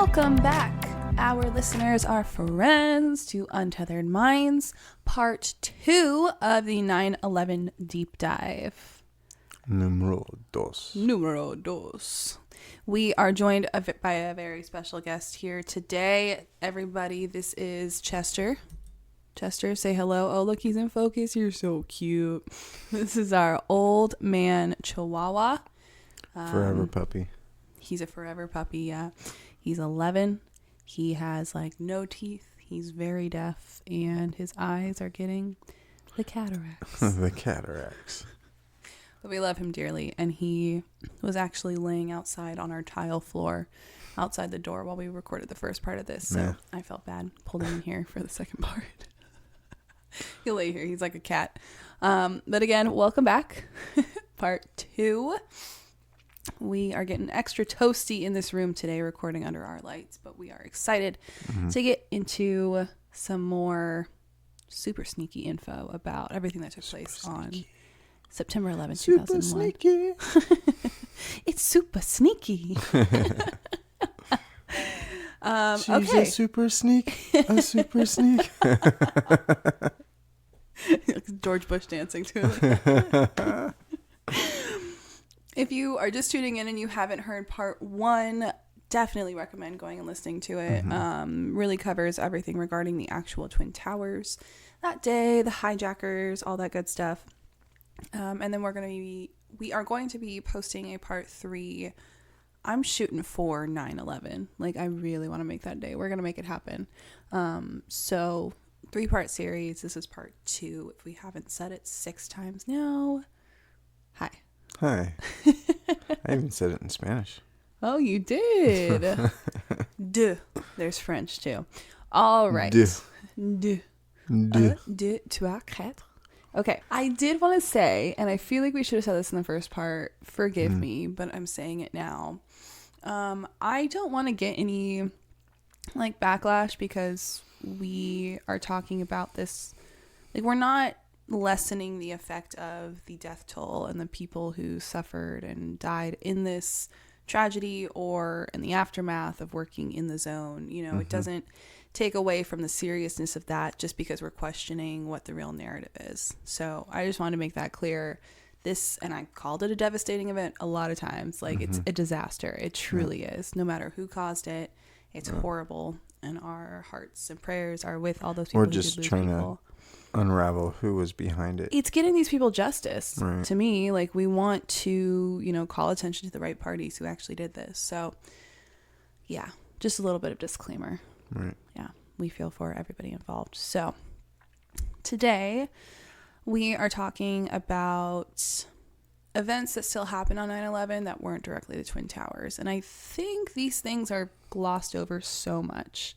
Welcome back, our listeners, our friends, to Untethered Minds, part 2 of the 9/11 deep dive. Numero dos. We are joined by a very special guest here today. Everybody, this is Chester. Chester, say hello. Oh, look, he's in focus. You're so cute. This is our old man Chihuahua. Forever puppy. He's a forever puppy, yeah. He's 11. He has like no teeth. He's very deaf, and his eyes are getting the cataracts. The cataracts. But we love him dearly, and he was actually laying outside on our tile floor outside the door while we recorded the first part of this. So yeah. I felt bad. Pulled him in here for the second part. He'll lay here. He's like a cat. But again, welcome back. Part 2. We are getting extra toasty in this room today, recording under our lights, but we are excited to get into some more super sneaky info about everything that took place on September 11th, 2001. Sneaky. It's super sneaky. She's okay. a super sneak. A super sneak. George Bush dancing to it. If you are just tuning in and you haven't heard part 1, definitely recommend going and listening to it. Really covers everything regarding the actual Twin Towers that day, the hijackers, all that good stuff. And then we are going to be posting a part 3. I'm shooting for 9/11. Like, I really want to make that day. We're going to make it happen. So 3-part series. This is part 2. If we haven't said it 6 times now. Hi. Hi. I even said it in Spanish. Oh, you did. Duh. There's French too. All right. Duh. Deux, trois, quatre. Okay. I did want to say, and I feel like we should have said this in the first part. Forgive me, but I'm saying it now. I don't want to get any like backlash because we are talking about this. Like, we're not lessening the effect of the death toll and the people who suffered and died in this tragedy or in the aftermath of working in the zone. You know, it doesn't take away from the seriousness of that just because we're questioning what the real narrative is. So I just wanted to make that clear. This, and I called it a devastating event a lot of times. Like, it's a disaster. It truly is. No matter who caused it, it's horrible. And our hearts and prayers are with all those people. We're just trying to unravel who was behind it. It's getting these people justice. Right. To me, like, we want to, you know, call attention to the right parties who actually did this. So yeah, just a little bit of disclaimer. Right. Yeah, we feel for everybody involved. So today we are talking about events that still happened on 9/11 that weren't directly the Twin Towers. And I think these things are glossed over so much.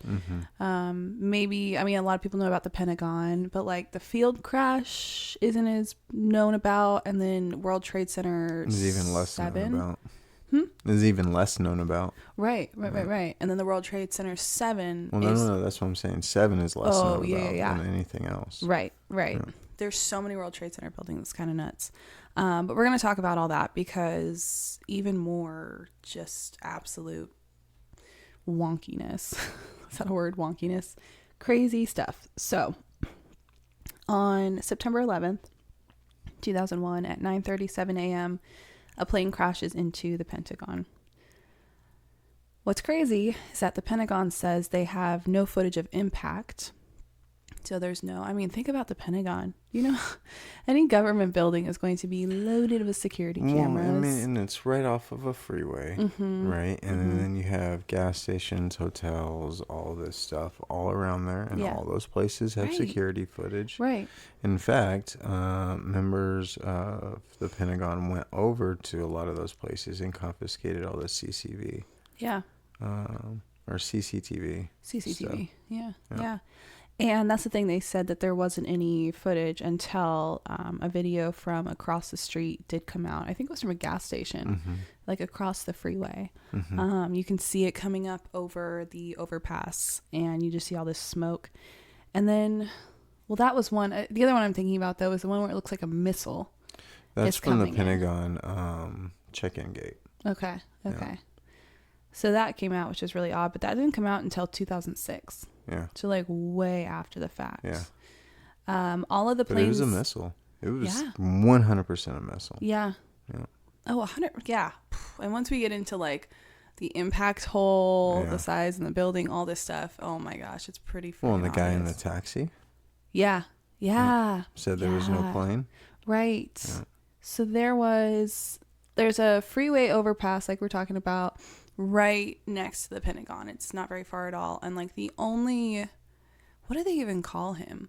Maybe, I mean, a lot of people know about the Pentagon, but like the field crash isn't as known about. And then World Trade Center is even less 7. known about. Is even less known about. Right. And then the World Trade Center 7. Well, no, that's what I'm saying. 7 is less known about than anything else. Right. Yeah. There's so many World Trade Center buildings. It's kind of nuts. But we're going to talk about all that because even more just absolute wonkiness. Is that a word? Wonkiness. Crazy stuff. So on September 11th, 2001 at 9:37 a.m., a plane crashes into the Pentagon. What's crazy is that the Pentagon says they have no footage of impact. So there's no, I mean, think about the Pentagon. You know, any government building is going to be loaded with security cameras. Well, I mean, and it's right off of a freeway, right? And then you have gas stations, hotels, all this stuff all around there. And all those places have security footage. Right. In fact, members of the Pentagon went over to a lot of those places and confiscated all the CCV. Yeah. Or CCTV. CCTV. Yeah. And that's the thing. They said that there wasn't any footage until a video from across the street did come out. I think it was from a gas station, like across the freeway. You can see it coming up over the overpass, and you just see all this smoke. And then, well, that was one. The other one I'm thinking about, though, is the one where it looks like a missile. That's from the Pentagon check-in gate. Okay. Yeah. So that came out, which is really odd, but that didn't come out until 2006. Yeah. So like way after the fact. Yeah. All of the planes. But it was a missile. It was 100% a missile. Yeah. Yeah. Oh, 100. Yeah. And once we get into like the impact hole, the size and the building, all this stuff. Oh my gosh, it's pretty. Well, and the guy in the taxi. Yeah. Yeah. Said there was no plane. Right. Yeah. So there's a freeway overpass like we're talking about right next to the Pentagon. It's not very far at all. And like what do they even call him?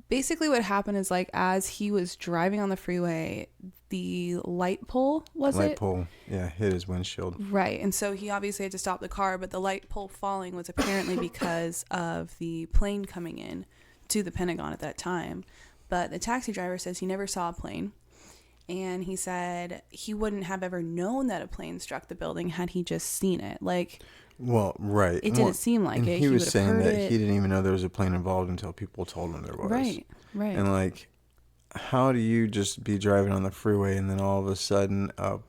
Basically what happened is like as he was driving on the freeway, the light pole hit his windshield. Right. And so he obviously had to stop the car, but the light pole falling was apparently because of the plane coming in to the Pentagon at that time. But the taxi driver says he never saw a plane. And he said he wouldn't have ever known that a plane struck the building had he just seen it. Like, well, right. It didn't seem like it. He was saying that he didn't even know there was a plane involved until people told him there was. Right, right. And like, how do you just be driving on the freeway and then all of a sudden a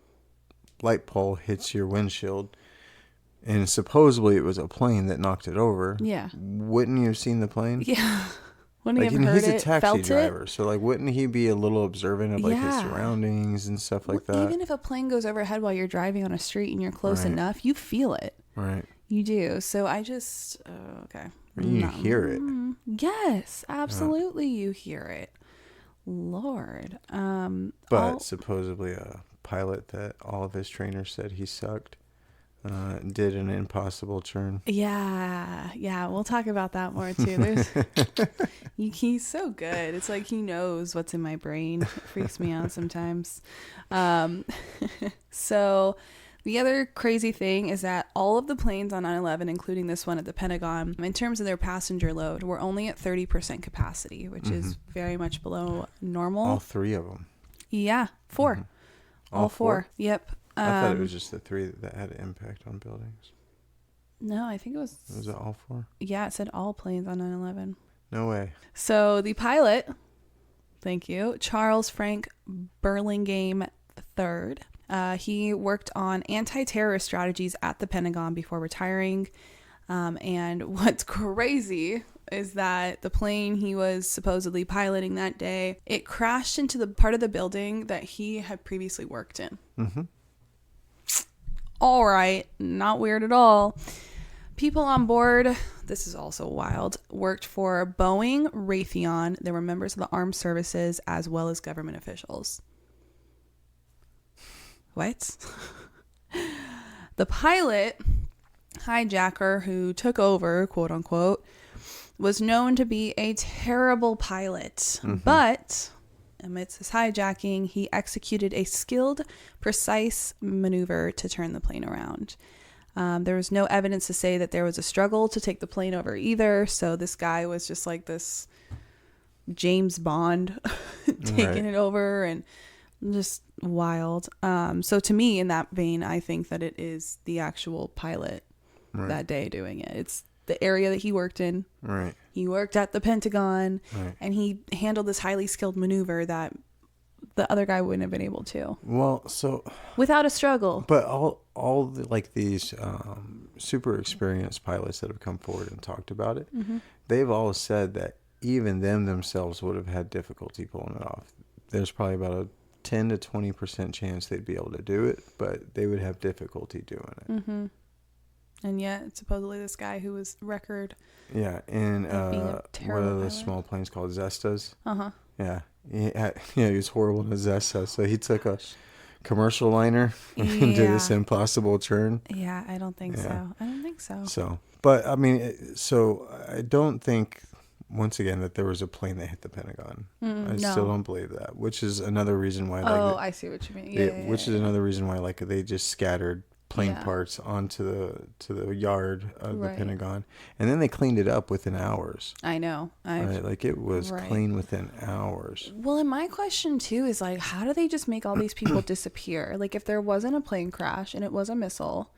light pole hits your windshield? And supposedly it was a plane that knocked it over. Yeah. Wouldn't you have seen the plane? Yeah. Wouldn't he have heard he's it, a taxi felt driver, it? so like, wouldn't he be a little observant of like his surroundings and stuff like that? Even if a plane goes overhead while you're driving on a street and you're close enough, you feel it. Right. You do. So I just okay. You hear it. Yes, absolutely. You hear it. Lord. But supposedly a pilot that all of his trainers said he sucked. Did an impossible turn. Yeah, we'll talk about that more too. He's so good. It's like he knows what's in my brain. It freaks me out sometimes. So the other crazy thing is that all of the planes on 9/11, including this one at the Pentagon, in terms of their passenger load, were only at 30% capacity, which is very much below normal. All three of them. Yeah, 4. Mm-hmm. All four. Yep. I thought it was just the 3 that had an impact on buildings. No, I think it was... Was it all 4? Yeah, it said all planes on 9/11. No way. So the pilot, thank you, Charles Frank Burlingame III, he worked on anti-terrorist strategies at the Pentagon before retiring. And what's crazy is that the plane he was supposedly piloting that day, it crashed into the part of the building that he had previously worked in. Mm-hmm. All right, not weird at all. People on board, this is also wild, worked for Boeing, Raytheon. There were members of the armed services as well as government officials. What? The pilot, hijacker who took over, quote unquote, was known to be a terrible pilot. But amidst his hijacking, he executed a skilled, precise maneuver to turn the plane around. There was no evidence to say that there was a struggle to take the plane over either. So this guy was just like this James Bond taking it over, and just wild. So to me, in that vein, I think that it is the actual pilot that day doing it. It's the area that he worked in. Right. He worked at the Pentagon, and he handled this highly skilled maneuver that the other guy wouldn't have been able to. Well, so without a struggle. But all the, like these super experienced pilots that have come forward and talked about it, they've all said that even themselves would have had difficulty pulling it off. There's probably about a 10 to 20% chance they'd be able to do it, but they would have difficulty doing it. And yet, supposedly this guy who was record. Yeah, and what are those small planes called? Zestas? Yeah. He was horrible in a Zesta. So he took a commercial liner and did this impossible turn. Yeah, I don't think so. I don't think so. So, but I mean, so I don't think, once again, that there was a plane that hit the Pentagon. I still don't believe that, which is another reason why. I see what you mean. Which is another reason why, like, they just scattered plane parts onto the yard of the Pentagon, and then they cleaned it up within hours. I know. Like it was clean within hours. Well, and my question too is like, how do they just make all these people disappear? Like, if there wasn't a plane crash and it was a missile,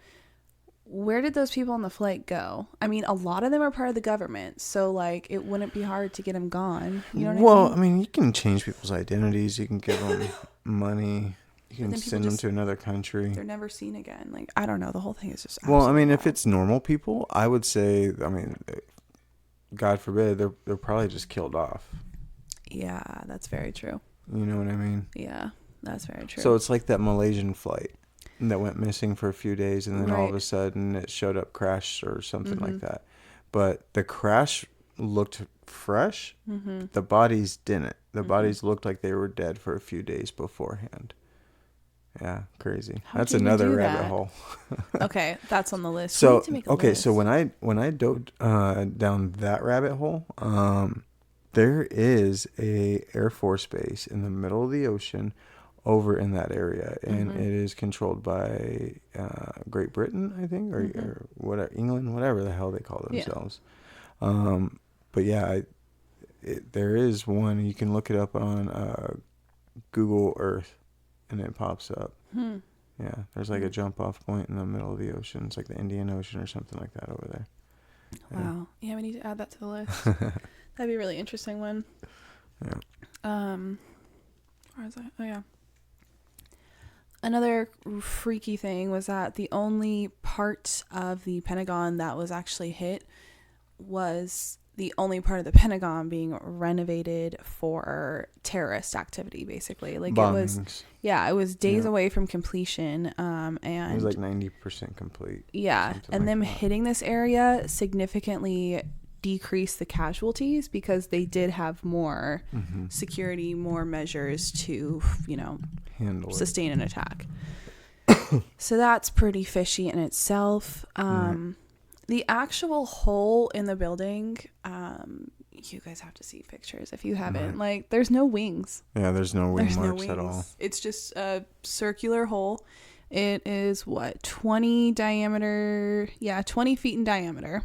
where did those people on the flight go? I mean, a lot of them are part of the government, so like it wouldn't be hard to get them gone. You know what I mean? I mean, you can change people's identities. You can give them money. You You can send them to another country. They're never seen again. Like, I don't know. The whole thing is just well, I mean, if it's normal people, I would say, I mean, God forbid, they're probably just killed off. Yeah, that's very true. You know what I mean? Yeah, that's very true. So it's like that Malaysian flight that went missing for a few days, and then all of a sudden it showed up crashed or something like that. But the crash looked fresh. Mm-hmm. The bodies didn't. The bodies looked like they were dead for a few days beforehand. Yeah, crazy. That's another rabbit hole. Okay, that's on the list. So so when I dove down that rabbit hole, there is a Air Force base in the middle of the ocean over in that area, and it is controlled by Great Britain, I think, or whatever, England, whatever the hell they call themselves. Yeah. But yeah, there is one. You can look it up on Google Earth, and it pops up. Yeah, there's like a jump off point in the middle of the ocean. It's like the Indian Ocean or something like that over there. Wow. Yeah, we need to add that to the list. That'd be a really interesting one. Yeah. Where is that? Oh yeah. Another freaky thing was that the only part of the Pentagon that was actually hit was the only part of the Pentagon being renovated for terrorist activity, basically. Like bombings. It was days away from completion. And it was like 90% complete. Yeah. And them hitting this area significantly decreased the casualties because they did have more security, more measures to, handle sustain an attack. So that's pretty fishy in itself. The actual hole in the building, you guys have to see pictures if you haven't. Like, there's no wings. Yeah, there's no wing marks at all. It's just a circular hole. It is 20 diameter? Yeah, 20 feet in diameter.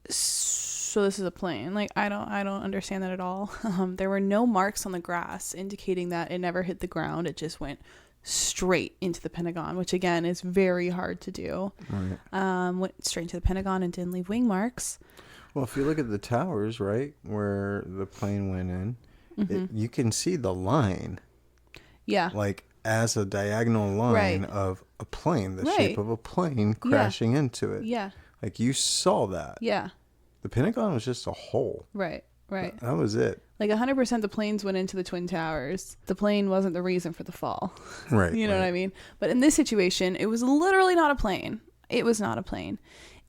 So this is a plane. Like, I don't understand that at all. There were no marks on the grass indicating that it never hit the ground. It just went straight into the Pentagon, which again is very hard to do. Right. Went straight into the Pentagon and didn't leave wing marks. Well, if you look at the towers, right, where the plane went in, you can see the line. Yeah. Like as a diagonal line of a plane, the shape of a plane crashing into it. Yeah. Like you saw that. Yeah. The Pentagon was just a hole. Right. Right. That was it. Like 100% the planes went into the Twin Towers. The plane wasn't the reason for the fall. Right. You know what I mean? But in this situation, it was literally not a plane. It was not a plane.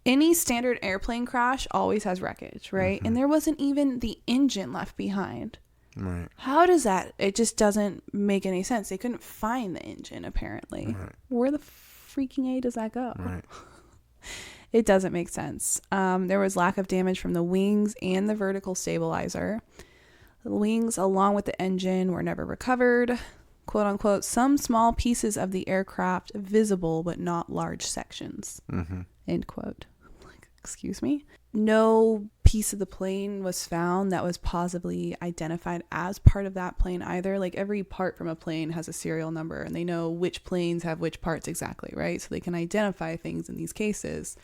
Any standard airplane crash always has wreckage, right? And there wasn't even the engine left behind. Right. How does that? It just doesn't make any sense. They couldn't find the engine, apparently. Right. Where the freaking A does that go? Right. It doesn't make sense. There was lack of damage from the wings and the vertical stabilizer. The wings, along with the engine, were never recovered. Quote unquote, some small pieces of the aircraft visible, but not large sections. End quote. Like, excuse me? No piece of the plane was found that was possibly identified as part of that plane either. Like every part from a plane has a serial number and they know which planes have which parts exactly, right? So they can identify things in these cases,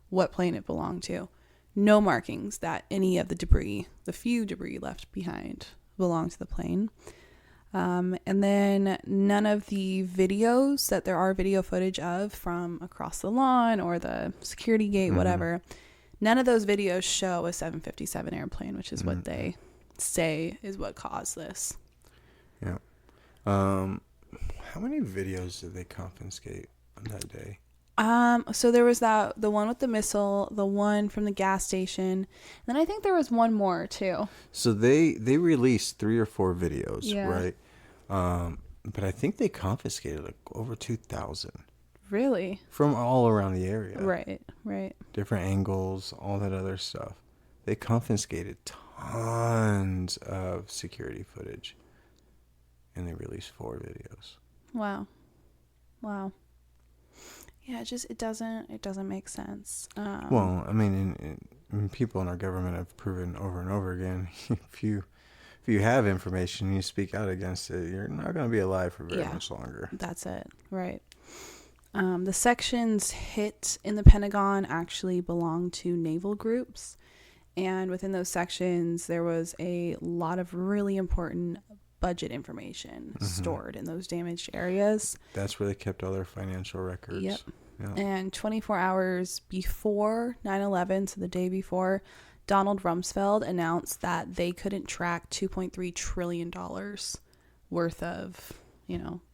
what plane it belonged to. No markings that any of the debris, the few debris left behind, belonged to the plane. And then none of the videos that there are video footage of from across the lawn or the security gate, whatever, none of those videos show a 757 airplane, which is what they say is what caused this. Yeah. How many videos did they confiscate on that day? So there was the one with the missile, the one from the gas station, and then I think there was one more too. So they released 3 or 4 videos, right? But I think they confiscated like over 2,000. Really? From all around the area. Right, right. Different angles, all that other stuff. They confiscated tons of security footage, and they released 4 videos. Wow. Yeah, it doesn't make sense. Well, I mean, people in our government have proven over and over again, if you have information and you speak out against it, you're not going to be alive for very much longer. That's it, right? The sections hit in the Pentagon actually belong to naval groups, and within those sections, there was a lot of really important budget information stored in those damaged areas. That's where they kept all their financial records. Yep. Yeah. And 24 hours before 9/11, so the day before, Donald Rumsfeld announced that they couldn't track $2.3 trillion worth of,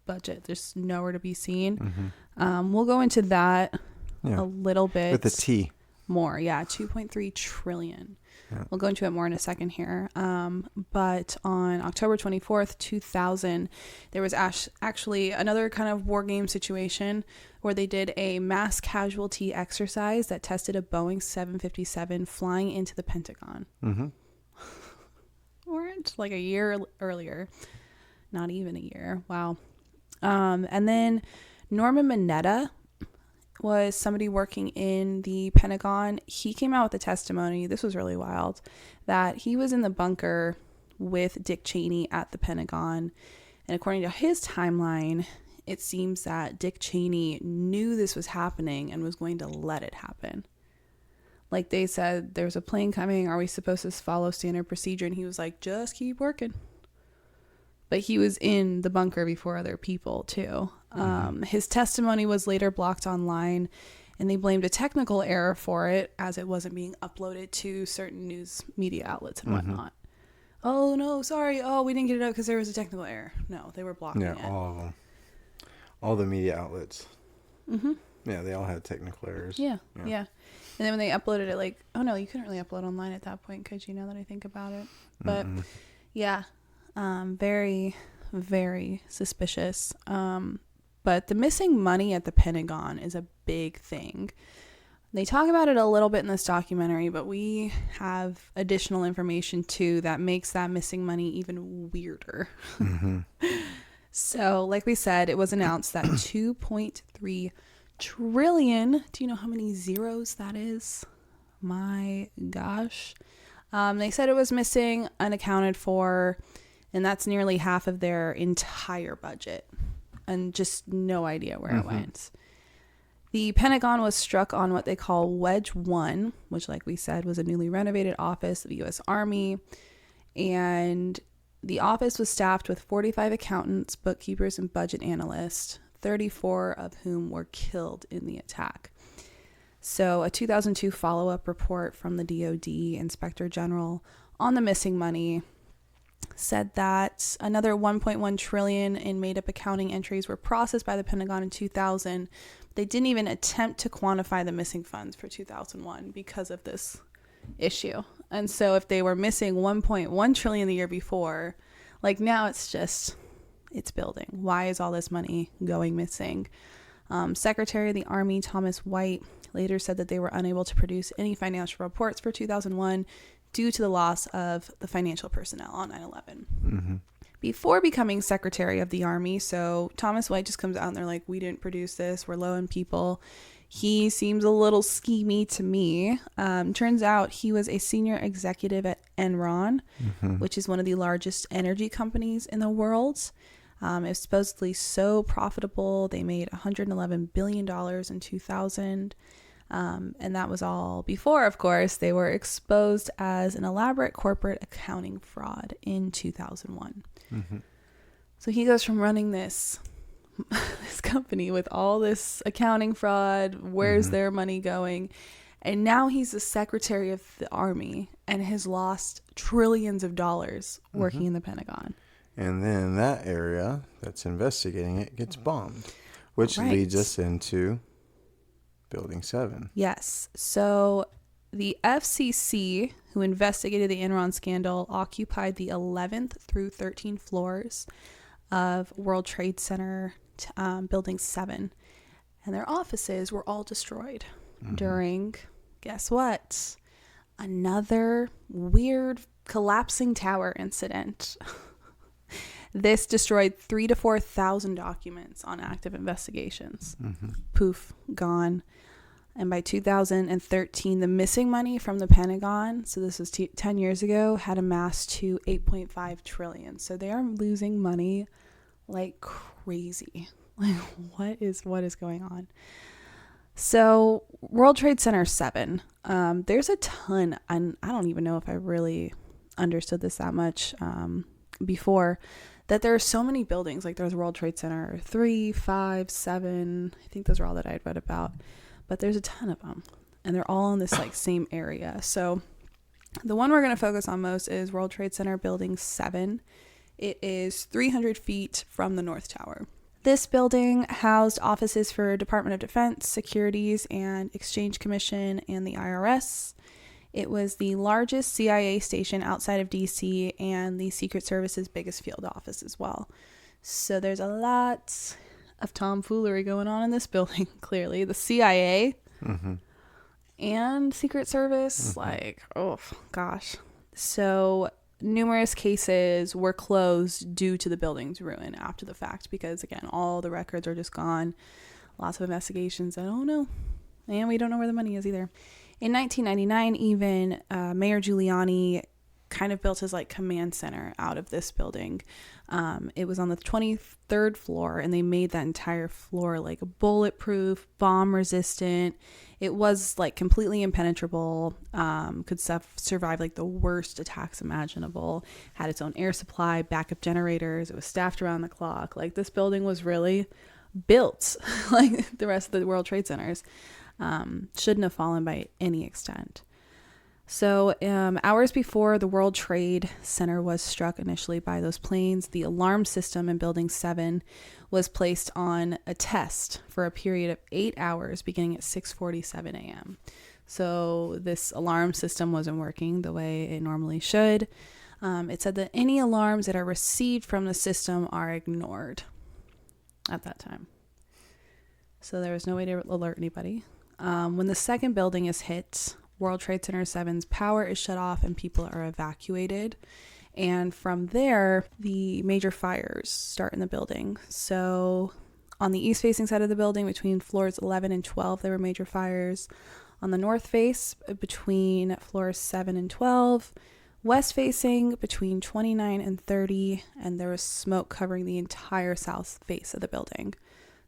budget. There's nowhere to be seen. We'll go into that a little bit. With the T. More. Yeah, 2.3 trillion. Yeah. We'll go into it more in a second here. But on October 24th, 2000, there was actually another kind of war game situation where they did a mass casualty exercise that tested a Boeing 757 flying into the Pentagon. Weren't like a year earlier. Not even a year. Wow. And then Norman Mineta was somebody working in the Pentagon. He came out with a testimony, this was really wild, that he was in the bunker with Dick Cheney at the Pentagon. And according to his timeline, it seems that Dick Cheney knew this was happening and was going to let it happen. Like they said, there's a plane coming. Are we supposed to follow standard procedure? And he was like, just keep working. But he was in the bunker before other people, too. His testimony was later blocked online, and they blamed a technical error for it, as it wasn't being uploaded to certain news media outlets and whatnot. Oh, no, sorry. Oh, we didn't get it out because there was a technical error. No, they were blocking it. Yeah, all of them. All the media outlets. Yeah, they all had technical errors. Yeah. And then when they uploaded it, like, oh, no, you couldn't really upload online at that point, could you, now that I think about it? But, yeah. Very, very suspicious. But the missing money at the Pentagon is a big thing. They talk about it a little bit in this documentary, but we have additional information too that makes that missing money even weirder. So, like we said, it was announced that 2.3 trillion. Do you know how many zeros that is? My gosh. They said it was missing, unaccounted for. And that's nearly half of their entire budget. And just no idea where it went. The Pentagon was struck on what they call Wedge 1, which, like we said, was a newly renovated office of the U.S. Army. And the office was staffed with 45 accountants, bookkeepers, and budget analysts, 34 of whom were killed in the attack. So a 2002 follow-up report from the DoD Inspector General on the missing money said that another 1.1 trillion in made-up accounting entries were processed by the Pentagon in 2000. They didn't even attempt to quantify the missing funds for 2001 because of this issue. And so if they were missing 1.1 trillion the year before, like now it's building. Why is all this money going missing? Secretary of the Army Thomas White later said that they were unable to produce any financial reports for 2001 due to the loss of the financial personnel on 9/11. Before becoming Secretary of the Army, so Thomas White just comes out and they're like, we didn't produce this, we're low on people. He seems a little schemy to me. Turns out he was a senior executive at Enron, which is one of the largest energy companies in the world. It was supposedly so profitable. They made $111 billion in 2000. And that was all before, of course, they were exposed as an elaborate corporate accounting fraud in 2001. So he goes from running this company with all this accounting fraud, where's their money going? And now he's the Secretary of the Army and has lost trillions of dollars working in the Pentagon. And then that area that's investigating it gets bombed, which leads us into Building 7. Yes. So the FCC, who investigated the Enron scandal, occupied the 11th through 13th floors of World Trade Center Building 7. And their offices were all destroyed during, guess what? Another weird collapsing tower incident. This destroyed 3,000 to 4,000 documents on active investigations. Poof, gone. And by 2013, the missing money from the Pentagon, so this was 10 years ago, had amassed to 8.5 trillion. So they are losing money like crazy. Like what is going on? So World Trade Center 7, there's a ton, and I don't even know if I really understood this that much before. that there are so many buildings. Like there's World Trade Center 3, 5, 7. I think those are all that I'd read about. But there's a ton of them. And they're all in this like same area. So the one we're going to focus on most is World Trade Center Building 7. It is 300 feet from the North Tower. This building housed offices for Department of Defense, Securities and Exchange Commission, and the IRS. It was the largest CIA station outside of DC and the Secret Service's biggest field office as well. So there's a lot of tomfoolery going on in this building, clearly. The CIA and Secret Service, like, oh gosh. So numerous cases were closed due to the building's ruin after the fact because, again, all the records are just gone. Lots of investigations. I don't know. And we don't know where the money is either. In 1999, even Mayor Giuliani kind of built his like command center out of this building. It was on the 23rd floor, and they made that entire floor like bulletproof, bomb resistant. It was like completely impenetrable, could survive like the worst attacks imaginable, had its own air supply, backup generators. It was staffed around the clock. Like this building was really built like the rest of the World Trade Centers. Shouldn't have fallen by any extent. So hours before the World Trade Center was struck initially by those planes, the alarm system in Building 7 was placed on a test for a period of 8 hours beginning at 6:47 a.m. So this alarm system wasn't working the way it normally should. It said that any alarms that are received from the system are ignored at that time. So there was no way to alert anybody. When the second building is hit, World Trade Center 7's power is shut off and people are evacuated. And from there, the major fires start in the building. So on the east-facing side of the building, between floors 11 and 12, there were major fires. On the north face, between floors 7 and 12. West-facing, between 29 and 30. And there was smoke covering the entire south face of the building.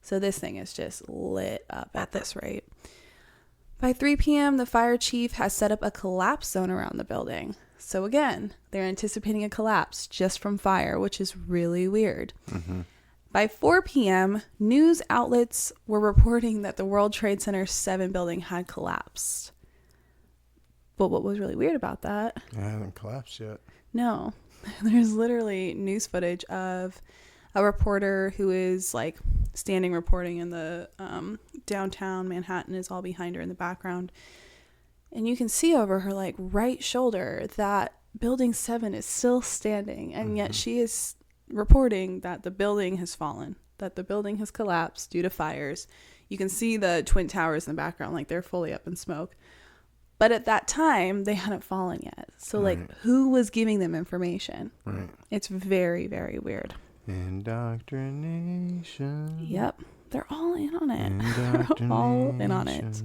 So this thing is just lit up at this rate. By 3 p.m., the fire chief has set up a collapse zone around the building. So again, they're anticipating a collapse just from fire, which is really weird. By 4 p.m., news outlets were reporting that the World Trade Center 7 building had collapsed. But what was really weird about that? It hasn't collapsed yet. No. There's literally news footage of a reporter who is like standing reporting in the downtown Manhattan is all behind her in the background. And you can see over her like right shoulder that Building 7 is still standing. And yet she is reporting that the building has fallen, that the building has collapsed due to fires. You can see the Twin Towers in the background, like they're fully up in smoke. But at that time, they hadn't fallen yet. So like who was giving them information? Right. It's very, very weird. Indoctrination. Yep. They're all in on it. They're all in on it.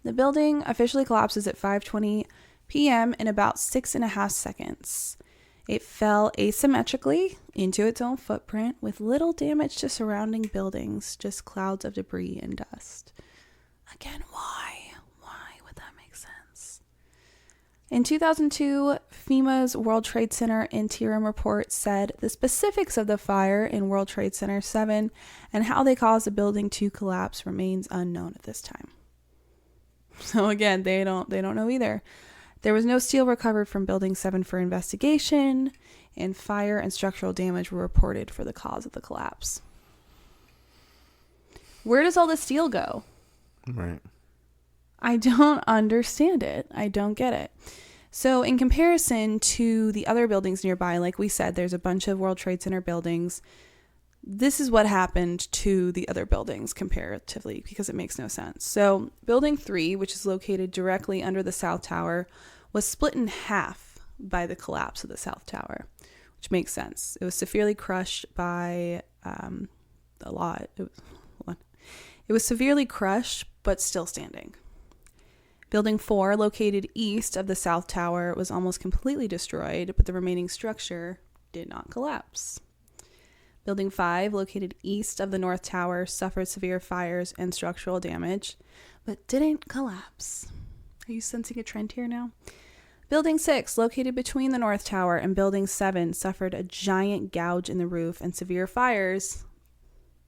The building officially collapses at 5:20 p.m. in about 6.5 seconds. It fell asymmetrically into its own footprint with little damage to surrounding buildings, just clouds of debris and dust. Again, why? Why would that make sense? In 2002, FEMA's World Trade Center interim report said the specifics of the fire in World Trade Center 7 and how they caused the building to collapse remains unknown at this time. So again, they don't know either. There was no steel recovered from Building 7 for investigation, and fire and structural damage were reported for the cause of the collapse. Where does all the steel go? Right. I don't understand it. I don't get it. So in comparison to the other buildings nearby, like we said, there's a bunch of World Trade Center buildings. This is what happened to the other buildings comparatively, because it makes no sense. So Building 3, which is located directly under the South Tower, was split in half by the collapse of the South Tower, which makes sense. It was severely crushed by It was severely crushed, but still standing. Building 4, located east of the South Tower, was almost completely destroyed, but the remaining structure did not collapse. Building 5, located east of the North Tower, suffered severe fires and structural damage, but didn't collapse. Are you sensing a trend here now? Building 6, located between the North Tower and Building 7, suffered a giant gouge in the roof and severe fires.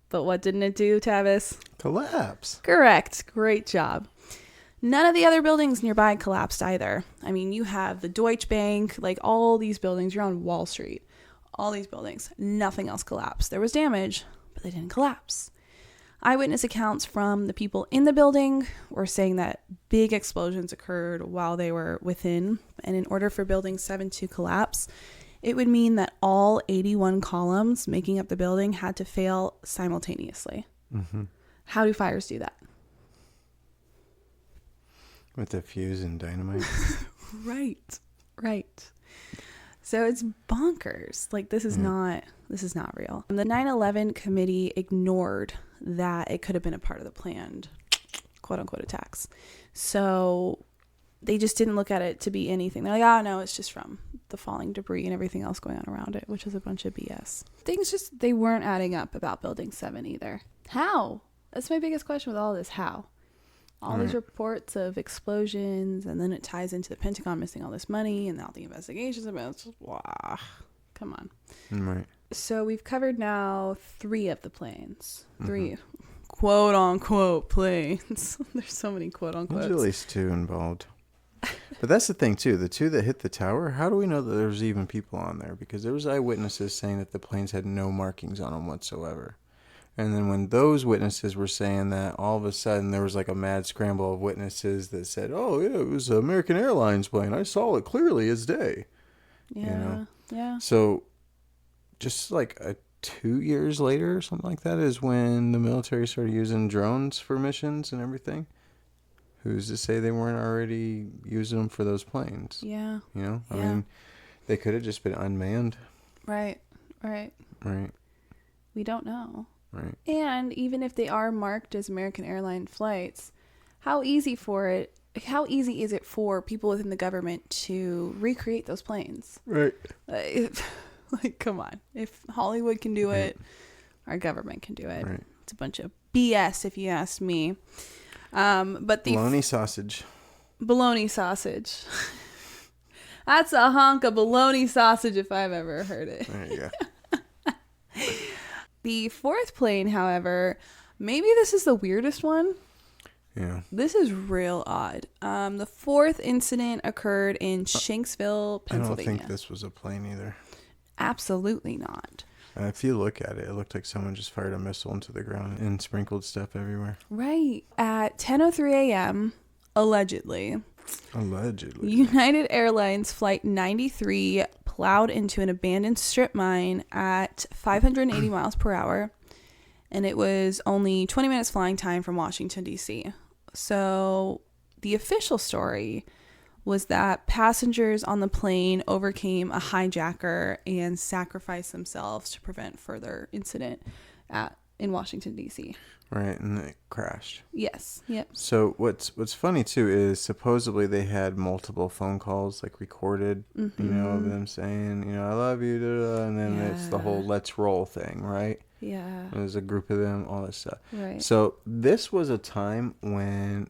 But what didn't it do, Tavis? Collapse. Correct. Great job. None of the other buildings nearby collapsed either. I mean, you have the Deutsche Bank, like all these buildings. You're on Wall Street. All these buildings. Nothing else collapsed. There was damage, but they didn't collapse. Eyewitness accounts from the people in the building were saying that big explosions occurred while they were within. And in order for Building 7 to collapse, it would mean that all 81 columns making up the building had to fail simultaneously. Mm-hmm. How do fires do that? With the fuse and dynamite. Right. So it's bonkers. Like, this is not real. And the 9/11 committee ignored that it could have been a part of the planned quote unquote attacks. So they just didn't look at it to be anything. They're like, oh no, it's just from the falling debris and everything else going on around it, which is a bunch of BS. Things just, they weren't adding up about Building 7 either. How? That's my biggest question with all this. How? All these reports of explosions, and then it ties into the Pentagon missing all this money and all the investigations about it. It's just, wow. Come on. Right. So we've covered now 3 of the planes. 3 quote unquote planes. There's so many quote unquote. There's at least 2 involved. But that's the thing too. The 2 that hit the tower, how do we know that there was even people on there? Because there was eyewitnesses saying that the planes had no markings on them whatsoever. And then when those witnesses were saying that, all of a sudden there was like a mad scramble of witnesses that said, oh, yeah, it was an American Airlines plane. I saw it clearly as day. Yeah. You know? Yeah. So just like 2 years later or something like that is when the military started using drones for missions and everything. Who's to say they weren't already using them for those planes? Yeah. You know? I Yeah. mean, they could have just been unmanned. Right. We don't know. Right. And even if they are marked as American airline flights, how easy is it for people within the government to recreate those planes? Right. Like, come on. If Hollywood can do it, our government can do it. Right. It's a bunch of BS, if you ask me. But the Bologna sausage. Bologna sausage. That's a hunk of bologna sausage if I've ever heard it. There you go. The 4th plane, however, maybe this is the weirdest one. Yeah. This is real odd. The 4th incident occurred in Shanksville, Pennsylvania. I don't think this was a plane either. Absolutely not. If you look at it, it looked like someone just fired a missile into the ground and sprinkled stuff everywhere. Right. At 10:03 a.m., allegedly, United Airlines Flight 93 plowed into an abandoned strip mine at 580 miles per hour, and it was only 20 minutes flying time from Washington, D.C. So the official story was that passengers on the plane overcame a hijacker and sacrificed themselves to prevent further incident in Washington, D.C. Right, and it crashed. Yes. Yep. So what's funny too is supposedly they had multiple phone calls like recorded, you know, of them saying, you know, I love you, and then it's the whole let's roll thing, right? Yeah. There's a group of them, all this stuff. Right. So this was a time when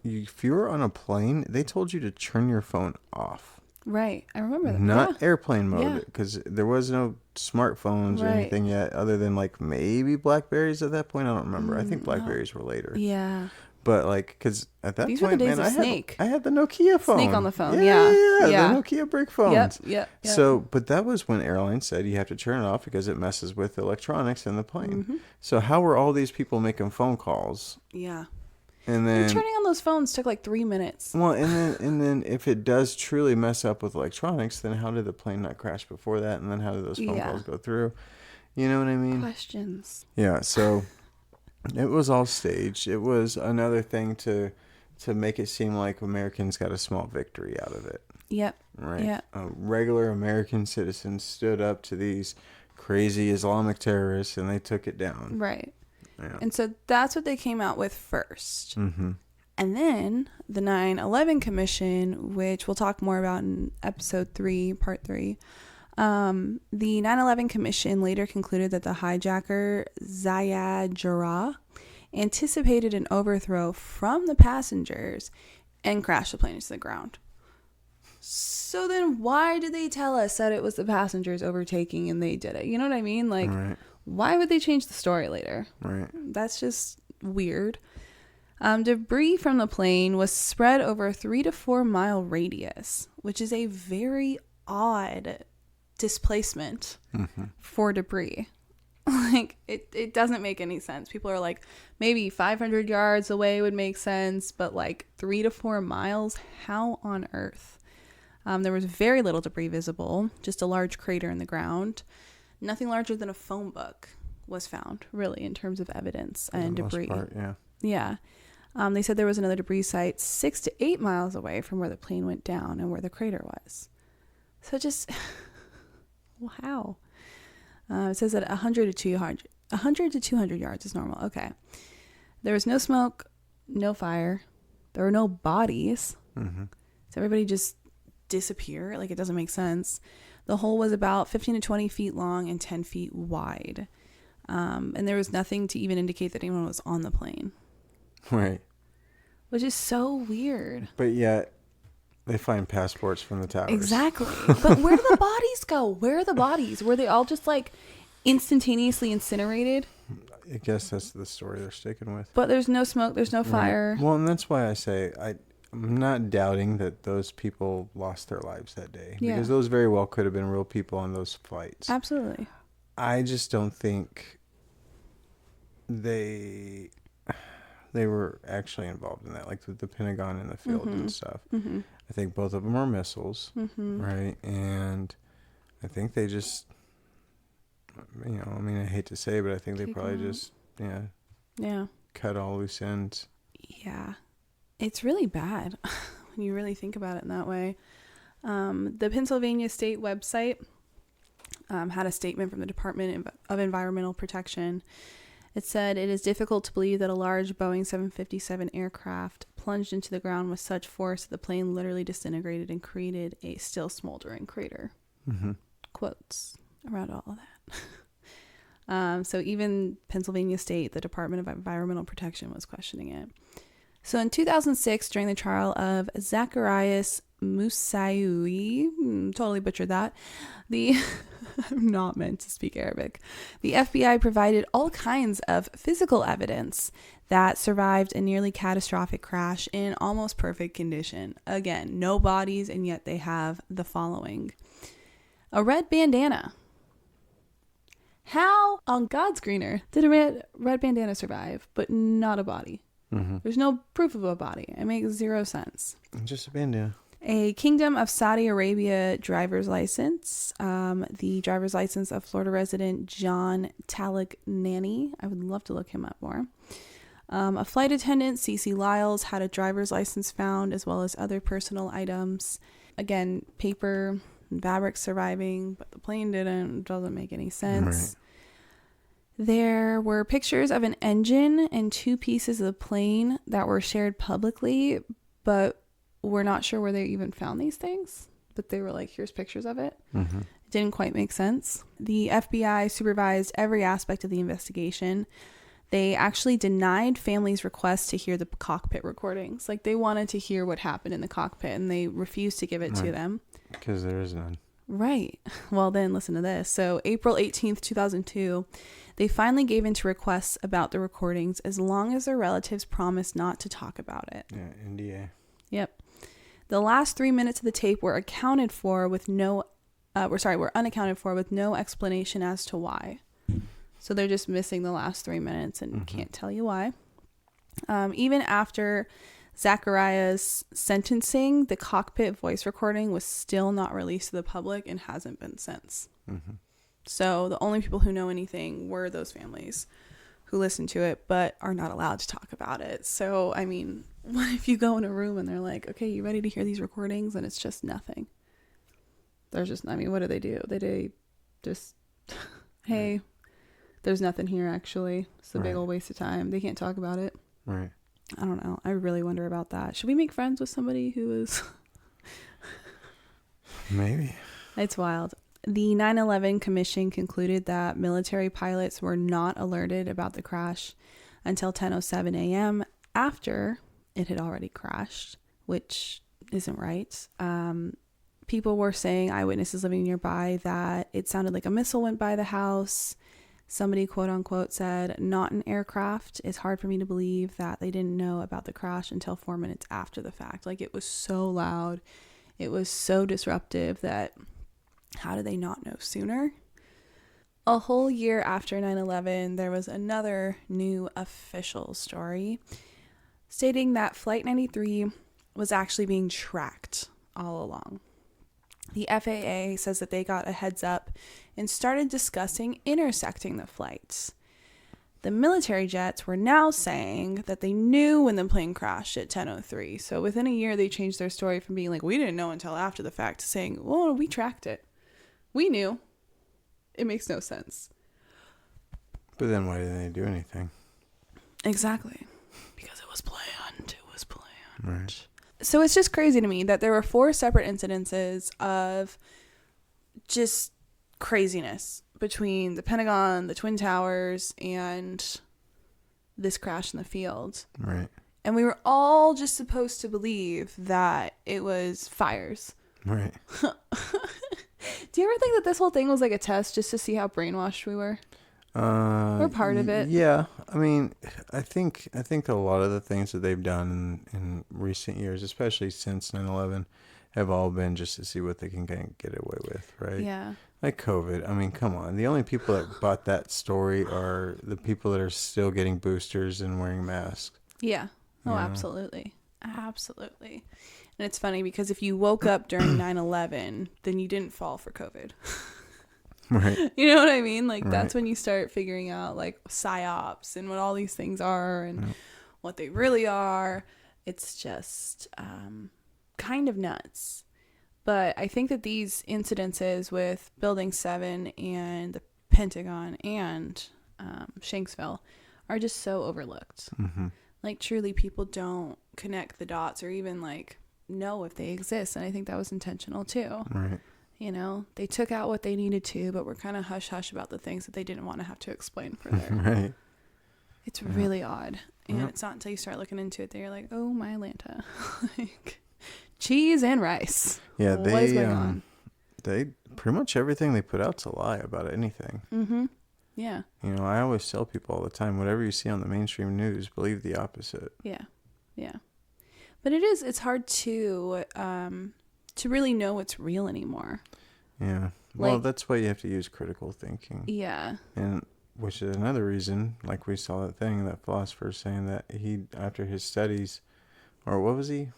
if you were on a plane, they told you to turn your phone off. Right. I remember that. Not airplane mode, because there was no smartphones or anything yet, other than like maybe Blackberries at that point. I don't remember. I think Blackberries were later. Yeah. But like, because at that These point, were the days man, of Snake. I had the Nokia phone. Snake on the phone. Yeah. Yeah. The Nokia brick phones. Yep. So, but that was when airlines said you have to turn it off because it messes with the electronics in the plane. So how were all these people making phone calls? Yeah. And then turning on those phones took like 3 minutes. Well, and then if it does truly mess up with electronics, then how did the plane not crash before that? And then how did those phone calls go through? You know what I mean? Questions. Yeah. So it was all staged. It was another thing to make it seem like Americans got a small victory out of it. Yep. Right. Yeah. Regular American citizens stood up to these crazy Islamic terrorists and they took it down. Right. Yeah. And so that's what they came out with first. Mm-hmm. And then the 9/11 Commission, which we'll talk more about in episode 3, part 3. The 9/11 Commission later concluded that the hijacker, Zayed Jarrah, anticipated an overthrow from the passengers and crashed the plane into the ground. So then why did they tell us that it was the passengers overtaking and they did it? You know what I mean? Like, Right. why would they change the story later? Right. That's just weird. Debris from the plane was spread over a 3 to 4 mile radius, which is a very odd displacement for debris. Like, it doesn't make any sense. People are like, maybe 500 yards away would make sense, but like 3 to 4 miles? How on earth? There was very little debris visible, just a large crater in the ground. Nothing larger than a phone book was found, really, in terms of evidence and debris. Most part, yeah. Yeah. They said there was another debris site 6 to 8 miles away from where the plane went down and where the crater was. So just, wow. It says that 100 to 200 yards is normal. Okay. There was no smoke, no fire. There were no bodies. So everybody just disappear. Like, it doesn't make sense. The hole was about 15 to 20 feet long and 10 feet wide. And there was nothing to even indicate that anyone was on the plane. Right. Which is so weird. But yet, they find passports from the towers. Exactly. But where do the bodies go? Where are the bodies? Were they all just like instantaneously incinerated? I guess that's the story they're sticking with. But there's no smoke, there's no fire. Right. Well, and that's why I say I'm not doubting that those people lost their lives that day. Yeah. Because those very well could have been real people on those flights. Absolutely. I just don't think they were actually involved in that, like with the Pentagon in the field and stuff. I think both of them are missiles, right? And I think they just, I mean, I hate to say it, but I think they probably just, cut all loose ends. Yeah. It's really bad when you really think about it in that way. The Pennsylvania State website had a statement from the Department of Environmental Protection. It said, "It is difficult to believe that a large Boeing 757 aircraft plunged into the ground with such force that the plane literally disintegrated and created a still smoldering crater." Quotes around all of that. So even Pennsylvania State, the Department of Environmental Protection, was questioning it. So in 2006, during the trial of Zacharias Moussaoui, totally butchered that, I'm not meant to speak Arabic. The FBI provided all kinds of physical evidence that survived a nearly catastrophic crash in almost perfect condition. Again, no bodies, and yet they have the following. A red bandana. How on God's greener did a red bandana survive, but not a body? There's no proof of a body. It makes zero sense. Just a bandana. A Kingdom of Saudi Arabia driver's license. The driver's license of Florida resident John Talagnani. I would love to look him up more. A flight attendant, Cece Lyles, had a driver's license found, as well as other personal items. Again, paper and fabric surviving, but the plane didn't. Doesn't make any sense. Right. There were pictures of an engine and two pieces of the plane that were shared publicly, but we're not sure where they even found these things. But they were like, here's pictures of it. It didn't quite make sense. The FBI supervised every aspect of the investigation. They actually denied families' requests to hear the cockpit recordings. Like, they wanted to hear what happened in the cockpit, and they refused to give it to them. Because there is none. Right. Well, then listen to this. So April 18th, 2002, they finally gave in to requests about the recordings as long as their relatives promised not to talk about it. Yeah, NDA. Yep. The last 3 minutes of the tape were unaccounted for with no explanation as to why. So they're just missing the last 3 minutes and can't tell you why. Even after Zachariah's sentencing, the cockpit voice recording was still not released to the public and hasn't been since. So the only people who know anything were those families who listened to it, but are not allowed to talk about it. So, I mean, what if you go in a room and they're like, okay, you ready to hear these recordings? And it's just nothing. There's just, I mean, what do? They just, hey, there's nothing here, actually. It's a big old waste of time. They can't talk about it. Right. I don't know. I really wonder about that. Should we make friends with somebody who is... Maybe. It's wild. The 9/11 Commission concluded that military pilots were not alerted about the crash until 10:07 a.m. after it had already crashed, which isn't right. people were saying, eyewitnesses living nearby, that it sounded like a missile went by the house. Somebody, quote unquote, said, not an aircraft. It's hard for me to believe that they didn't know about the crash until 4 minutes after the fact. Like, it was so loud. It was so disruptive that how did they not know sooner? A whole year after 9/11, there was another new official story stating that Flight 93 was actually being tracked all along. The FAA says that they got a heads up and started discussing intersecting the flights. The military jets were now saying that they knew when the plane crashed at 10:03. So within a year, they changed their story from being like, we didn't know until after the fact, to saying, well, we tracked it. We knew. It makes no sense. But then why didn't they do anything? Exactly. Because it was planned. It was planned. Right. So it's just crazy to me that there were 4 separate incidences of just craziness between the Pentagon, the Twin Towers, and this crash in the field. Right. And we were all just supposed to believe that it was fires. Right. Do you ever think that this whole thing was like a test just to see how brainwashed we were? We're part of it. Yeah. I mean, I think a lot of the things that they've done in recent years, especially since 9/11, have all been just to see what they can get away with, right? Yeah. Like COVID. I mean, come on. The only people that bought that story are the people that are still getting boosters and wearing masks. Yeah. Oh, Yeah. Absolutely. Absolutely. And it's funny because if you woke up during 9/11, then you didn't fall for COVID. Right. You know what I mean? Like, Right. That's when you start figuring out, like, psyops and what all these things are and what they really are. It's just kind of nuts. But I think that these incidences with Building 7 and the Pentagon and Shanksville are just so overlooked. Mm-hmm. Like, truly, people don't connect the dots or even, like, know if they exist. And I think that was intentional, too. Right. You know, they took out what they needed to, but we're kind of hush-hush about the things that they didn't want to have to explain further. Right. It's really odd. And Yeah. it's not until you start looking into it that you're like, oh, my Lanta. Like, cheese and rice. Yeah, What is going on? They pretty much everything they put out's a lie about anything. Mm-hmm. Yeah. You know, I always tell people all the time, whatever you see on the mainstream news, believe the opposite. Yeah. Yeah. But it's hard to really know what's real anymore. Yeah. Well, Like- that's why you have to use critical thinking. Yeah. And which is another reason, like we saw that thing, that philosopher saying that he, after his studies, or what was he?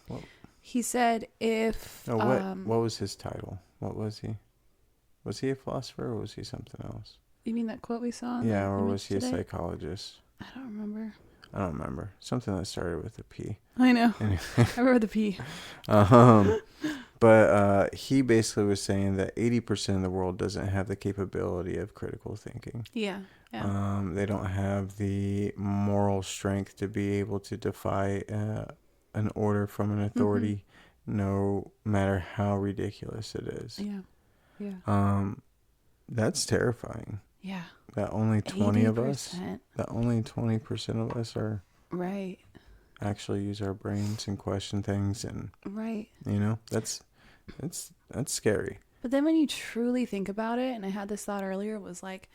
He said if... What was his title? What was he? Was he a philosopher or was he something else? You mean that quote we saw? Yeah, or image was he today? a psychologist? I don't remember. I don't remember. Something that started with a P. I know. Anyway. I remember the P. But he basically was saying that 80% of the world doesn't have the capability of critical thinking. Yeah. Yeah. They don't have the moral strength to be able to defy an order from an authority, no matter how ridiculous it is. Yeah. Yeah. That's terrifying. Yeah. That only 20 of 80%. us, that only 20% of us are Right. actually use our brains and question things, and Right. you know, that's scary. But then when you truly think about it, and I had this thought earlier, was like,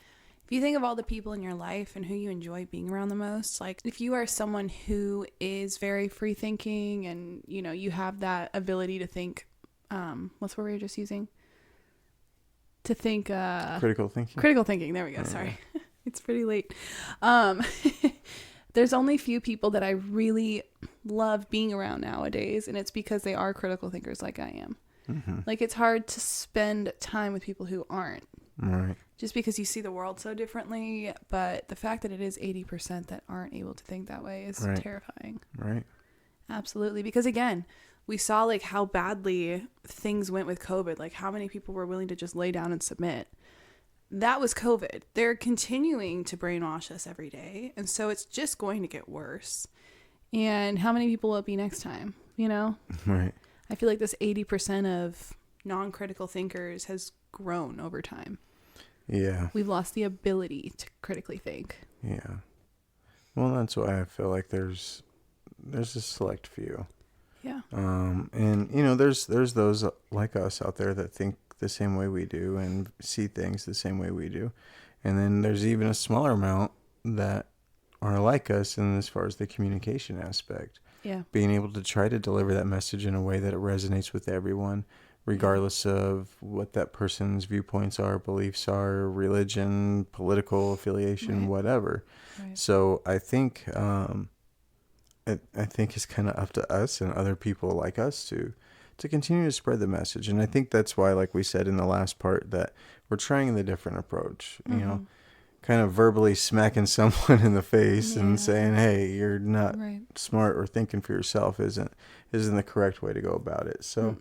if you think of all the people in your life and who you enjoy being around the most, like if you are someone who is very free thinking and, you know, you have that ability to think, what's the word we were just using? To think, Critical thinking. critical thinking. There we go. Sorry. It's pretty late. There's only few people that I really love being around nowadays, and it's because they are critical thinkers like I am. Mm-hmm. Like, it's hard to spend time with people who aren't, Right. just because you see the world so differently. But the fact that it is 80% that aren't able to think that way is Right. terrifying. Right. Absolutely. Because again, we saw like how badly things went with COVID, like how many people were willing to just lay down and submit. That was COVID. They're continuing to brainwash us every day. And so it's just going to get worse. And how many people will it be next time? You know? Right. I feel like this 80% of non-critical thinkers has grown over time. Yeah. We've lost the ability to critically think. Yeah. Well, that's why I feel like there's a select few. Yeah. And you know, there's those like us out there that think the same way we do and see things the same way we do. And then there's even a smaller amount that are like us in as far as the communication aspect. Yeah. Being able to try to deliver that message in a way that it resonates with everyone, regardless of what that person's viewpoints are, beliefs are, religion, political affiliation, whatever. Right. So I think I think it's kind of up to us and other people like us to continue to spread the message. And I think that's why, like we said in the last part, that we're trying the different approach, you know, kind of verbally smacking someone in the face and saying, hey, you're not smart, or thinking for yourself isn't the correct way to go about it. So,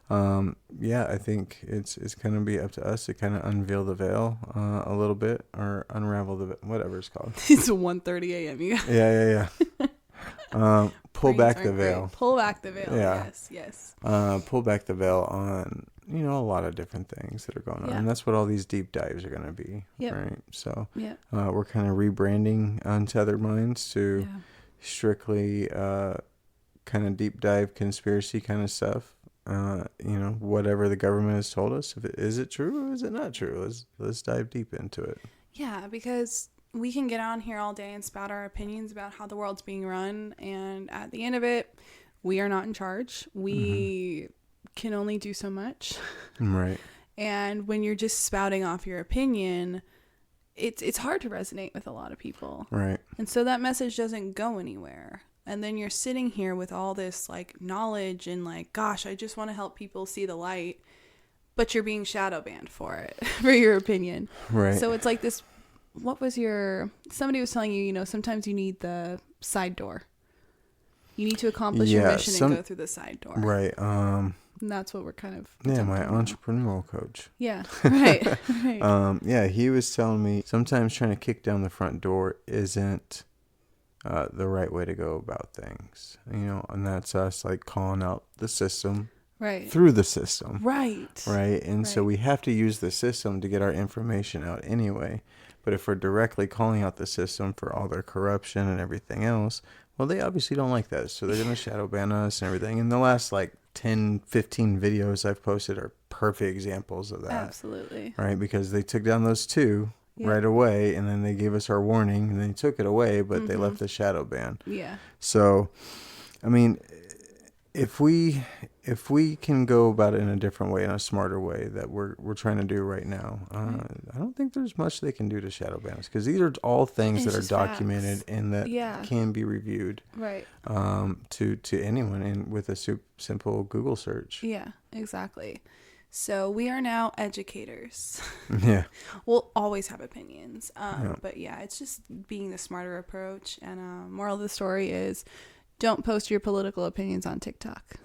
I think it's going to be up to us to kind of unveil the veil a little bit, or unravel the, whatever it's called. It's 1:30 a.m. You guys. Yeah. Pull back the veil. Great. Pull back the veil. Yeah. Yes. Pull back the veil on, you know, a lot of different things that are going on. And that's what all these deep dives are going to be. Right. So we're kind of rebranding Untethered Minds to strictly kind of deep dive conspiracy kind of stuff. You know, whatever the government has told us, is it true or is it not true? Let's dive deep into it. Yeah, because we can get on here all day and spout our opinions about how the world's being run, and at the end of it, we are not in charge. We can only do so much. Right. And when you're just spouting off your opinion, it's hard to resonate with a lot of people. Right. And so that message doesn't go anywhere. And then you're sitting here with all this like knowledge and like, gosh, I just want to help people see the light, but you're being shadow banned for it, for your opinion. Right. So it's like this. Somebody was telling you, you know, sometimes you need the side door. You need to accomplish your mission and go through the side door. Right. And that's what we're kind of. Yeah, my entrepreneurial coach. Yeah. Right. Yeah, he was telling me sometimes trying to kick down the front door isn't the right way to go about things. You know, and that's us like calling out the system. Right. Through the system. Right. Right. And so we have to use the system to get our information out anyway. But if we're directly calling out the system for all their corruption and everything else, well, they obviously don't like that. So they're going to shadow ban us and everything. And the last like 10, 15 videos I've posted are perfect examples of that. Absolutely. Right? Because they took down those two right away, and then they gave us our warning, and they took it away, but they left the shadow ban. Yeah. So, I mean, if we can go about it in a different way, in a smarter way that we're trying to do right now, I don't think there's much they can do to shadow ban us, because these are all things that are documented facts. And that can be reviewed to anyone and with a simple Google search. Yeah, exactly. So we are now educators. Yeah. We'll always have opinions. But yeah, it's just being the smarter approach. And moral of the story is, don't post your political opinions on TikTok.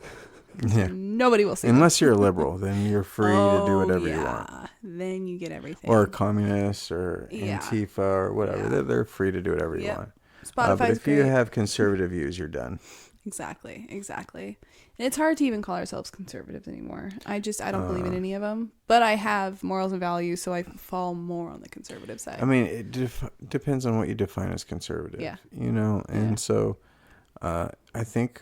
Yeah. Nobody will see unless you're a liberal, then you're free to do whatever you want. Then you get everything. Or a communist or Antifa or whatever. Yeah. They're free to do whatever you want. But if you have conservative views, you're done. Exactly. And it's hard to even call ourselves conservatives anymore. I don't believe in any of them. But I have morals and values, so I fall more on the conservative side. I mean, it depends on what you define as conservative. Yeah. You know, and so I think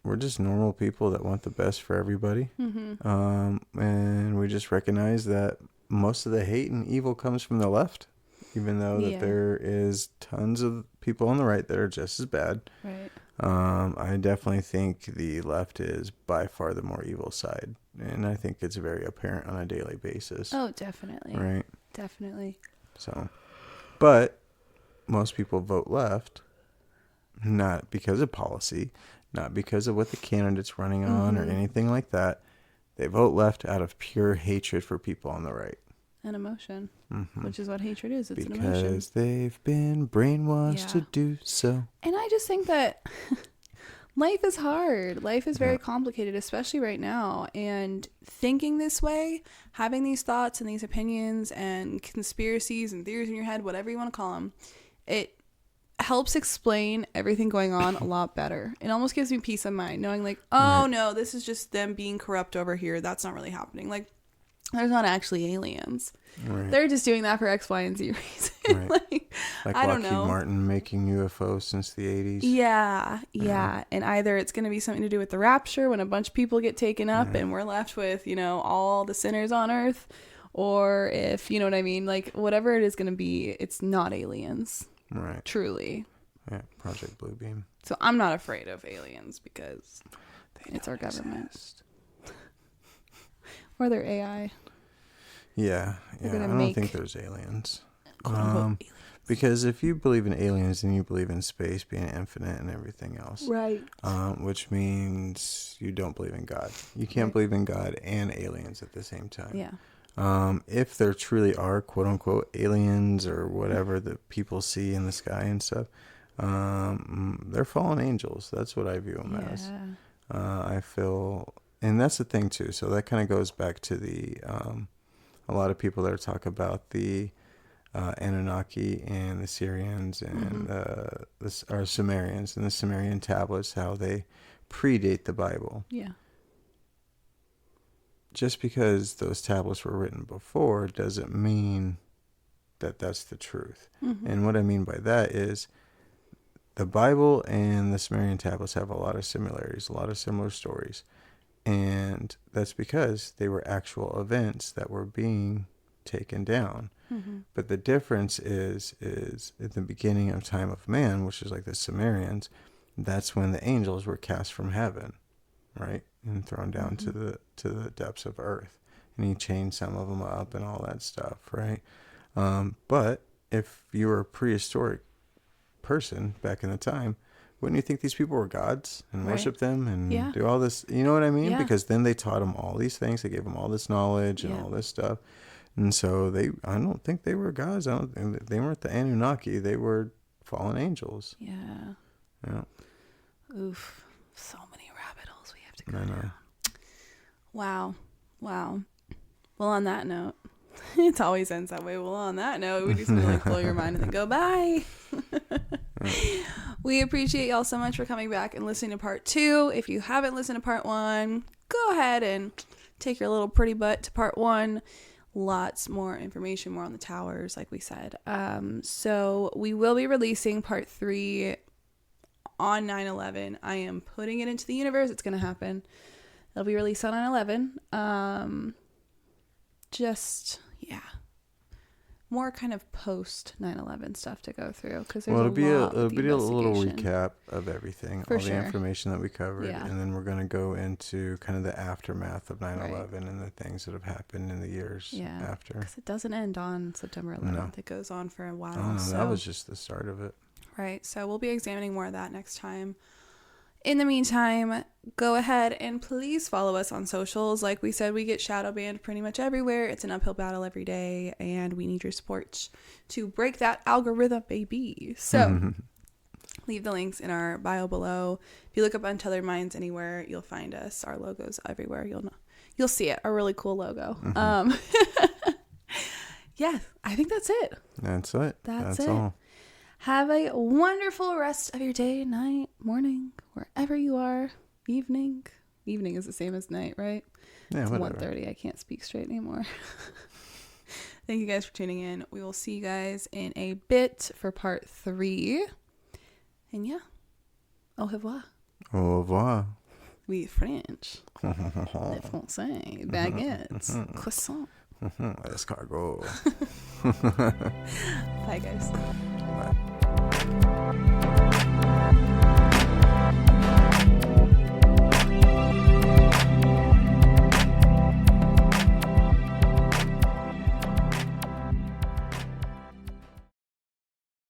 we're just normal people that want the best for everybody. Mm-hmm. And we just recognize that most of the hate and evil comes from the left, even though that there is tons of people on the right that are just as bad. Right. I definitely think the left is by far the more evil side. And I think it's very apparent on a daily basis. Oh, definitely. Right. Definitely. So, but most people vote left, not because of policy, not because of what the candidate's running on or anything like that. They vote left out of pure hatred for people on the right. An emotion, which is what hatred is. It's because an emotion. Because they've been brainwashed to do so. And I just think that life is hard. Life is very complicated, especially right now. And thinking this way, having these thoughts and these opinions and conspiracies and theories in your head, whatever you want to call them, it helps explain everything going on a lot better. It almost gives me peace of mind knowing like, oh no, this is just them being corrupt over here. That's not really happening. Like, there's not actually aliens. Right. They're just doing that for X, Y, and Z reason. Right. Like I don't Lockheed know. Martin making UFOs since the 80s. Yeah. And either it's going to be something to do with the rapture when a bunch of people get taken up and we're left with, all the sinners on earth. Or if, you know what I mean? Like, whatever it is going to be, it's not aliens. Right. Truly. Yeah. Project Bluebeam. So I'm not afraid of aliens because it's our government. Exist. Or their AI. Yeah. I gonna don't think there's aliens. Aliens. Because if you believe in aliens, then you believe in space being infinite and everything else. Right. Which means you don't believe in God. You can't believe in God and aliens at the same time. Yeah. If there truly are quote unquote aliens or whatever that people see in the sky and stuff, they're fallen angels. That's what I view them as. I feel, and that's the thing too. So that kind of goes back to the, a lot of people that talk about the Anunnaki and the Syrians and or Sumerians and the Sumerian tablets, how they predate the Bible. Yeah. Just because those tablets were written before doesn't mean that that's the truth. And what I mean by that is the Bible and the Sumerian tablets have a lot of similarities, a lot of similar stories. And that's because they were actual events that were being taken down. But the difference is at the beginning of time of man, which is like the Sumerians, that's when the angels were cast from heaven, right? And thrown down to the depths of earth. And he chained some of them up and all that stuff, right? But if you were a prehistoric person back in the time, wouldn't you think these people were gods and worship them and do all this? You know what I mean? Yeah. Because then they taught them all these things. They gave them all this knowledge and all this stuff. And so I don't think they were gods. I don't think they weren't the Anunnaki. They were fallen angels. Yeah. Yeah. Oof. So many rabbit holes we have to go I know. down. Wow. Well, on that note, it always ends that way. Well, on that note, we just gonna like blow your mind and then go bye. We appreciate y'all so much for coming back and listening to part 2. If you haven't listened to part 1, go ahead and take your little pretty butt to part 1. Lots more information, more on the towers, like we said. So we will be releasing part 3 on 9/11. I am putting it into the universe. It's going to happen. It'll be released on 9/11. More kind of post 9/11 stuff to go through because there's it'll be a little investigation. recap of everything, For all sure. the information that we covered, Yeah. and then we're going to go into kind of the aftermath of 9/11 and the things that have happened in the years after. Because it doesn't end on September 11th. No. It goes on for a while. Oh, no, so. that was just the start of it. Right. So we'll be examining more of that next time. In the meantime, go ahead and please follow us on socials. Like we said, we get shadow banned pretty much everywhere. It's an uphill battle every day, and we need your support to break that algorithm, baby. So leave the links in our bio below. If you look up Untethered Minds anywhere, you'll find us. Our logo's everywhere. You'll see it. Our really cool logo. Yeah, I think that's it. That's it. That's it. All. Have a wonderful rest of your day, night, morning, wherever you are. Evening. Evening is the same as night, right? Yeah, it's whatever. 1:30. I can't speak straight anymore. Thank you guys for tuning in. We will see you guys in a bit for part 3. And yeah, au revoir. Au revoir. We French. Le français. Baguettes. Croissant. Escargot. Bye, guys. Bye.